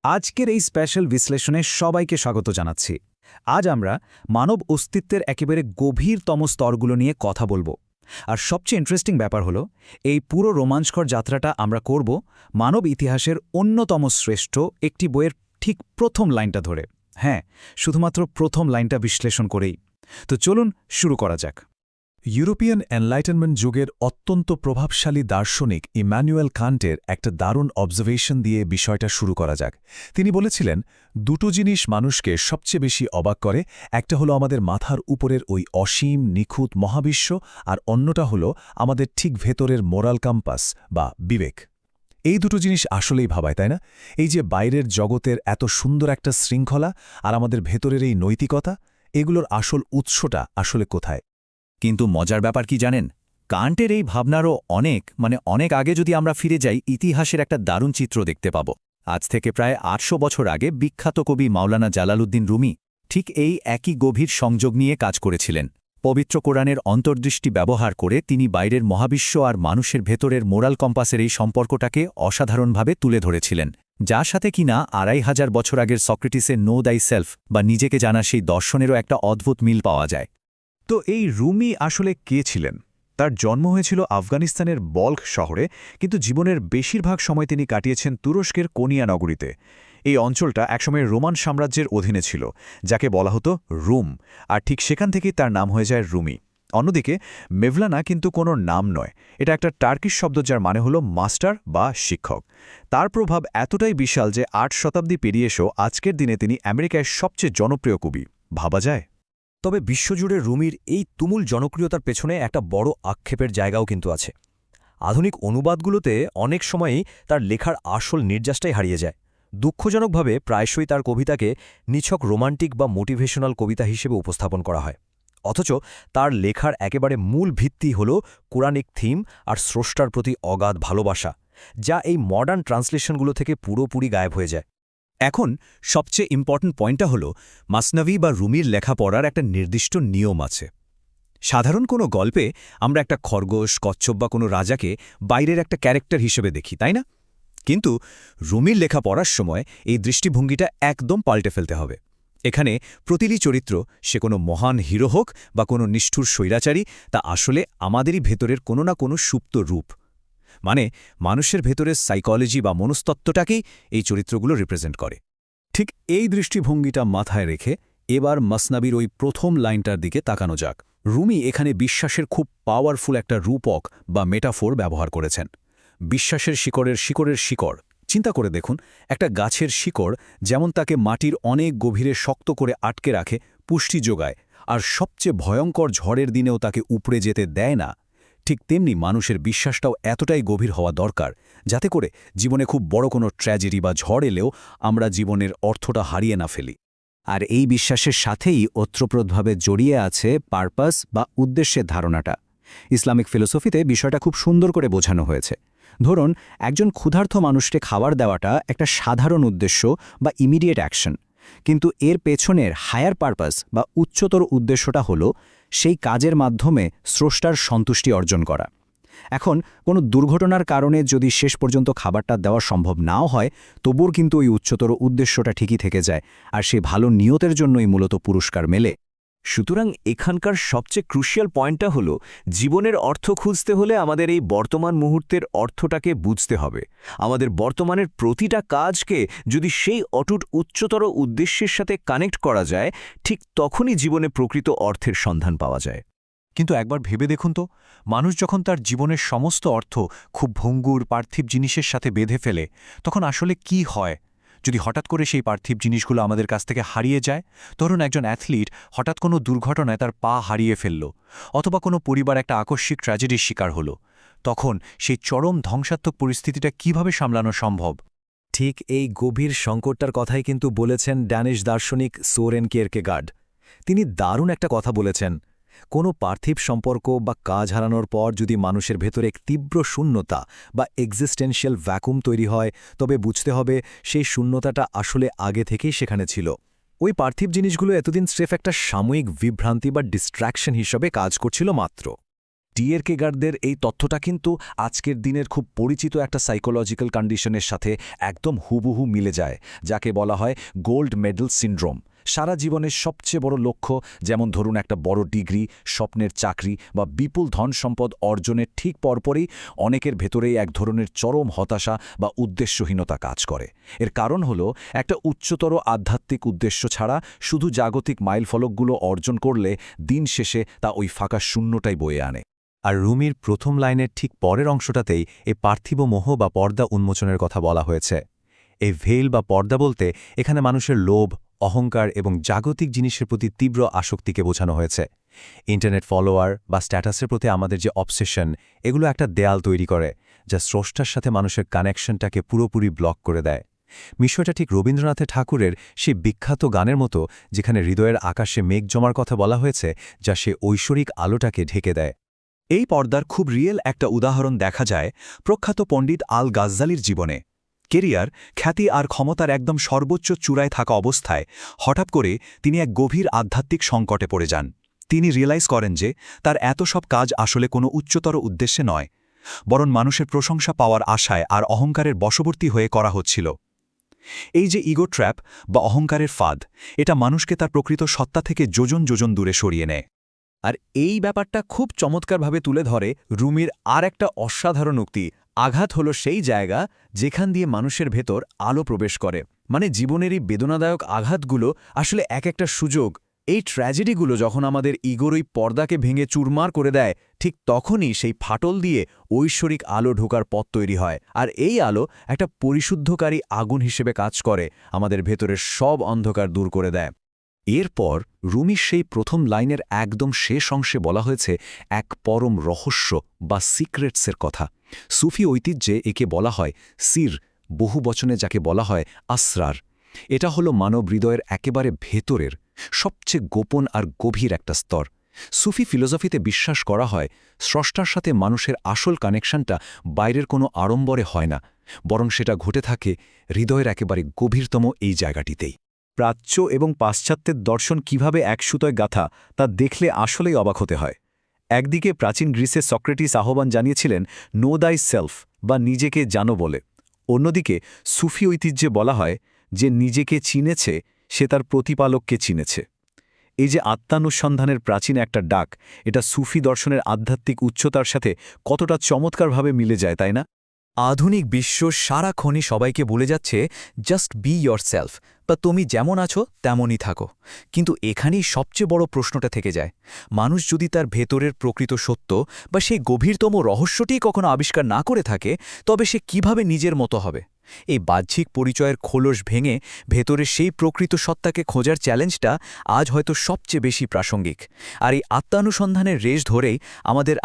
আজকের এই স্পেশাল বিশ্লেষণে সবাইকে স্বাগত জানাচ্ছি। আজ আমরা মানব অস্তিত্বের একেবারে গভীরতম স্তরগুলো নিয়ে কথা বলবো। আর সবচেয়ে ইন্টারেস্টিং ব্যাপার হলো, এই পুরো রোমাঞ্চকর যাত্রাটা আমরা করব মানব ইতিহাসের অন্যতম শ্রেষ্ঠ একটি বইয়ের ঠিক প্রথম লাইনটা ধরে। হ্যাঁ, শুধুমাত্র প্রথম লাইনটা বিশ্লেষণ করেই। তো চলুন শুরু করা যাক। ইউরোপিয়ান এনলাইটেনমেন্ট যুগের অত্যন্ত প্রভাবশালী দার্শনিক ইম্যানুয়েল কান্টের একটা দারুণ অবজারভেশন দিয়ে বিষয়টা শুরু করা যাক। তিনি বলেছিলেন, দুটো জিনিস মানুষকে সবচেয়ে বেশি অবাক করে, একটা হলো আমাদের মাথার উপরের ওই অসীম নিখুঁত মহাবিশ্ব, আর অন্যটা হলো আমাদের ঠিক ভেতরের মোরাল কম্পাস বা বিবেক। এই দুটো জিনিস আসলেই ভাবায়, তাই না? এই যে বাইরের জগতের এত সুন্দর একটা শৃঙ্খলা আর আমাদের ভেতরের এই নৈতিকতা, এগুলোর আসল উৎসটা আসলে কোথায়? কিন্তু মজার ব্যাপার কি জানেন, কান্টের এই ভাবনারও অনেক আগে যদি আমরা ফিরে যাই, ইতিহাসের একটা দারুণ চিত্র দেখতে পাব। আজ থেকে প্রায় ৮০০ বছর আগে বিখ্যাত কবি মাওলানা জালালউদ্দিন রুমি ঠিক এই একই গভীর সংযোগ নিয়ে কাজ করেছিলেন। পবিত্র কোরআনের অন্তর্দৃষ্টি ব্যবহার করে তিনি বাইরের মহাবিশ্ব আর মানুষের ভেতরের মোরাল কম্পাসের এই সম্পর্কটাকে অসাধারণভাবে তুলে ধরেছিলেন, যার সাথে কিনা ২৫০০ বছর আগের সক্রেটিসের নো দাই সেলফ বা নিজেকে জানা সেই দর্শনেরও একটা অদ্ভুত মিল পাওয়া যায়। তো এই রুমি আসলে কে ছিলেন? তার জন্ম হয়েছিল আফগানিস্তানের বল্ক শহরে, কিন্তু জীবনের বেশিরভাগ সময় তিনি কাটিয়েছেন তুরস্কের কোনিয়া নগরীতে। এই অঞ্চলটা একসময় রোমান সাম্রাজ্যের অধীনে ছিল, যাকে বলা হতো রুম, আর ঠিক সেখান থেকেই তার নাম হয়ে যায় রুমি। অন্যদিকে মেভলানা কিন্তু কোনো নাম নয়, এটা একটা টার্কিশ শব্দ যার মানে হলো মাস্টার বা শিক্ষক। তার প্রভাব এতটাই বিশাল যে ৮ শতাব্দী পেরিয়ে এসেও আজকের দিনে তিনি আমেরিকায় সবচেয়ে জনপ্রিয় কবি। ভাবা যায়? তবে বিশ্বজুড়ে রুমির এই তুমুল জনপ্রিয়তার পেছনে একটা বড় আক্ষেপের জায়গাও কিন্তু আছে। আধুনিক অনুবাদগুলোতে অনেক সময়ই তার লেখার আসল নির্যাসটাই হারিয়ে যায়। দুঃখজনকভাবে প্রায়শই তার কবিতাকে নিছক রোমান্টিক বা মোটিভেশনাল কবিতা হিসেবে উপস্থাপন করা হয়, অথচ তার লেখার একেবারে মূল ভিত্তি হল কোরআনিক থিম আর স্রষ্টার প্রতি অগাধ ভালোবাসা, যা এই মডার্ন ট্রান্সলেশনগুলো থেকে পুরোপুরি গায়েব হয়ে যায়। এখন সবচেয়ে ইম্পর্ট্যান্ট পয়েন্টটা হল, মাসনাভি বা রুমির লেখাপড়ার একটা নির্দিষ্ট নিয়ম আছে। সাধারণ কোনো গল্পে আমরা একটা খরগোশ, কচ্ছপ বা কোনো রাজাকে বাইরের একটা ক্যারেক্টার হিসেবে দেখি, তাই না? কিন্তু রুমির লেখা পড়ার সময় এই দৃষ্টিভঙ্গিটা একদম পাল্টে ফেলতে হবে। এখানে প্রতিটি চরিত্র, সে কোনো মহান হিরো হোক বা কোনো নিষ্ঠুর স্বৈরাচারী, তা আসলে আমাদেরই ভেতরের কোনো না কোনো সুপ্ত রূপ। মানে মানুষের ভেতরের সাইকোলজি বা মনস্তত্ত্বটাকেই এই চরিত্রগুলো রিপ্রেজেন্ট করে। ঠিক এই দৃষ্টিভঙ্গিটা মাথায় রেখে এবার মসনাবির ওই প্রথম লাইনটার দিকে তাকানো যাক। রুমি এখানে বিশ্বাসের খুব পাওয়ারফুল একটা রূপক বা মেটাফোর ব্যবহার করেছেন। বিশ্বাসের শিকড়ের শিকড়। চিন্তা করে দেখুন, একটা গাছের শিকড় যেমন তাকে মাটির অনেক গভীরে শক্ত করে আটকে রাখে, পুষ্টি যোগায়, আর সবচেয়ে ভয়ঙ্কর ঝড়ের দিনেও তাকে উপড়ে যেতে দেয় না, ঠিক তেমনি মানুষের বিশ্বাসটাও এতটাই গভীর হওয়া দরকার, যাতে করে জীবনে খুব বড় কোনো ট্র্যাজেডি বা ঝড় এলেও আমরা জীবনের অর্থটা হারিয়ে না ফেলি। আর এই বিশ্বাসের সাথেই ওতপ্রোতভাবে জড়িয়ে আছে পারপাস বা উদ্দেশ্যের ধারণাটা। ইসলামিক ফিলোসফিতে বিষয়টা খুব সুন্দর করে বোঝানো হয়েছে। ধরুন, একজন ক্ষুধার্ত মানুষকে খাবার দেওয়াটা একটা সাধারণ উদ্দেশ্য বা ইমিডিয়েট অ্যাকশন, কিন্তু এর পেছনের হায়ার পারপাস বা উচ্চতর উদ্দেশ্যটা হলো সেই কাজের মাধ্যমে স্রষ্টার সন্তুষ্টি অর্জন করা। এখন কোনো দুর্ঘটনার কারণে যদি শেষ পর্যন্ত খাবারটা দেওয়া সম্ভব নাও হয়, তবুও কিন্তু ওই উচ্চতর উদ্দেশ্যটা ঠিকই থেকে যায়, আর সেই ভালো নিয়তের জন্যই মূলত পুরস্কার মেলে। সুতরাং এখানকার সবচেয়ে ক্রুশিয়াল পয়েন্টটা হলো, জীবনের অর্থ খুঁজতে হলে আমাদের এই বর্তমান মুহূর্তের অর্থটাকে বুঝতে হবে। আমাদের বর্তমানের প্রতিটা কাজকে যদি সেই অটুট উচ্চতর উদ্দেশ্যের সাথে কানেক্ট করা যায়, ঠিক তখনই জীবনে প্রকৃত অর্থের সন্ধান পাওয়া যায়। কিন্তু একবার ভেবে দেখুন তো, মানুষ যখন তার জীবনের সমস্ত অর্থ খুব ভঙ্গুর পার্থিব জিনিসের সাথে বেঁধে ফেলে, তখন আসলে কি হয়? যদি হঠাৎ করে সেই পার্থিব জিনিসগুলো আমাদের কাছ থেকে হারিয়ে যায়, ধরুন একজন অ্যাথলিট হঠাৎ কোনো দুর্ঘটনায় তার পা হারিয়ে ফেলল, অথবা কোনো পরিবার একটা আকস্মিক ট্র্যাজেডির শিকার হলো, তখন সেই চরম ধ্বংসাত্মক পরিস্থিতিটা কিভাবে সামলানো সম্ভব? ঠিক এই গভীর সংকটটার কথাই কিন্তু বলেছেন ড্যানিশ দার্শনিক সোরেন কিয়েরকেগার্ড। তিনি দারুণ একটা কথা বলেছেন, কোনো পার্থিব সম্পর্ক বা কাজ হারানোর পর যদি মানুষের ভেতরে এক তীব্র শূন্যতা বা এক্সিস্টেন্সিয়াল ভ্যাকুম তৈরি হয়, তবে বুঝতে হবে সেই শূন্যতাটা আসলে আগে থেকেই সেখানে ছিল। ওই পার্থিব জিনিসগুলো এতদিন স্রেফ একটা সাময়িক বিভ্রান্তি বা ডিস্ট্র্যাকশন হিসেবে কাজ করছিল মাত্র। টিয়েরকেগার্ডের এই তথ্যটা কিন্তু আজকের দিনের খুব পরিচিত একটা সাইকোলজিক্যাল কন্ডিশনের সাথে একদম হুবহু মিলে যায়, যাকে বলা হয় গোল্ড মেডেল সিন্ড্রোম। সারা জীবনের সবচেয়ে বড় লক্ষ্য, যেমন ধরুন একটা বড় ডিগ্রি, স্বপ্নের চাকরি বা বিপুল ধন সম্পদ অর্জনের ঠিক পরপরই অনেকের ভেতরেই এক ধরনের চরম হতাশা বা উদ্দেশ্যহীনতা কাজ করে। এর কারণ হলো একটা উচ্চতর আধ্যাত্মিক উদ্দেশ্য ছাড়া শুধু জাগতিক মাইলফলকগুলো অর্জন করলে দিন শেষে তা ওই ফাঁকা শূন্যটাই বয়ে আনে। আর রুমির প্রথম লাইনের ঠিক পরের অংশটাতেই এই পার্থিব মোহ বা পর্দা উন্মোচনের কথা বলা হয়েছে। এই ভেল বা পর্দা বলতে এখানে মানুষের লোভ, অহংকার এবং জাগতিক জিনিসের প্রতি তীব্র আসক্তিকে বোঝানো হয়েছে। ইন্টারনেট ফলোয়ার বা স্ট্যাটাসের প্রতি আমাদের যে অবসেশন, এগুলো একটা দেয়াল তৈরি করে, যা স্রষ্টার সাথে মানুষের কানেকশনটাকে পুরোপুরি ব্লক করে দেয়। বিষয়টা ঠিক রবীন্দ্রনাথ ঠাকুরের সেই বিখ্যাত গানের মতো, যেখানে হৃদয়ের আকাশে মেঘ জমার কথা বলা হয়েছে, যা সে ঐশ্বরিক আলোটাকে ঢেকে দেয়। এই পর্দার খুব রিয়েল একটা উদাহরণ দেখা যায় প্রখ্যাত পণ্ডিত আল গাজ্জালির জীবনে। কেরিয়ার, খ্যাতি আর ক্ষমতার একদম সর্বোচ্চ চূড়ায় থাকা অবস্থায় হঠাৎ করে তিনি এক গভীর আধ্যাত্মিক সংকটে পড়ে যান। তিনি রিয়েলাইজ করেন যে তার এত সব কাজ আসলে কোনো উচ্চতর উদ্দেশ্যে নয়, বরং মানুষের প্রশংসা পাওয়ার আশায় আর অহংকারের বশবর্তী হয়ে করা হচ্ছিল। এই যে ইগো ট্র্যাপ বা অহংকারের ফাঁদ, এটা মানুষকে তার প্রকৃত সত্তা থেকে যোজন যোজন দূরে সরিয়ে নেয়। আর এই ব্যাপারটা খুব চমৎকারভাবে তুলে ধরে রুমির আর একটা অসাধারণ উক্তি। আঘাত হলো সেই জায়গা যেখান দিয়ে মানুষের ভেতর আলো প্রবেশ করে। মানে জীবনের এই বেদনাদায়ক আঘাতগুলো আসলে এক একটা সুযোগ। এই ট্র্যাজেডিগুলো যখন আমাদের ইগোর ওই পর্দাকে ভেঙে চুরমার করে দেয়, ঠিক তখনই সেই ফাটল দিয়ে ঐশ্বরিক আলো ঢোকার পথ তৈরি হয়। আর এই আলো একটা পরিশুদ্ধকারী আগুন হিসেবে কাজ করে, আমাদের ভেতরের সব অন্ধকার দূর করে দেয়। এরপর রুমির সেই প্রথম লাইনের একদম শেষ অংশে বলা হয়েছে এক পরম রহস্য বা সিক্রেটসের কথা। সুফি ঐতিহ্যে একে বলা হয় সির, বহু বচনে যাকে বলা হয় আসরার। এটা হলো মানব হৃদয়ের একেবারে ভেতরের সবচেয়ে গোপন আর গভীর একটা স্তর। সুফি ফিলোসফিতে বিশ্বাস করা হয় স্রষ্টার সাথে মানুষের আসল কানেকশনটা বাইরের কোনো আড়ম্বরে হয় না, বরং সেটা ঘটে থাকে হৃদয়ের একেবারে গভীরতম এই জায়গাটিতেই। প্রাচ্য এবং পাশ্চাত্যের দর্শন কিভাবে এক সুতোয় গাথা তা দেখলে আসলেই অবাক হতে হয়। একদিকে প্রাচীন গ্রিসের সক্রেটিস আহ্বান জানিয়েছিলেন নো দাই সেলফ বা নিজেকে জানো বলে। অন্যদিকে সুফি ঐতিহ্যে বলা হয় যে নিজেকে চিনেছে সে তার প্রতিপালককে চিনেছে। এই যে আত্মানুসন্ধানের প্রাচীন একটা ডাক, এটা সুফি দর্শনের আধ্যাত্মিক উচ্চতার সাথে কতটা চমৎকারভাবে মিলে যায়, তাই না? আধুনিক বিশ্ব সারাক্ষণই সবাইকে বলে যাচ্ছে জাস্ট বি ইয়োরসেলফ, বা তুমি যেমন আছো তেমনই থাকো। কিন্তু এখানেই সবচেয়ে বড় প্রশ্নটা থেকে যায়, মানুষ যদি তার ভেতরের প্রকৃত সত্য বা সেই গভীরতম রহস্যটি কখনো আবিষ্কার না করে থাকে, তবে সে কিভাবে নিজের মতো হবে? এই বাহ্যিক পরিচয়ের খোলস ভেঙে ভেতরের সেই প্রকৃত সত্তাকে খোঁজার চ্যালেঞ্জটা আজ হয়তো সবচেয়ে বেশি প্রাসঙ্গিক। আর এই আত্মানুসন্ধানের রেশ ধরেই আমাদের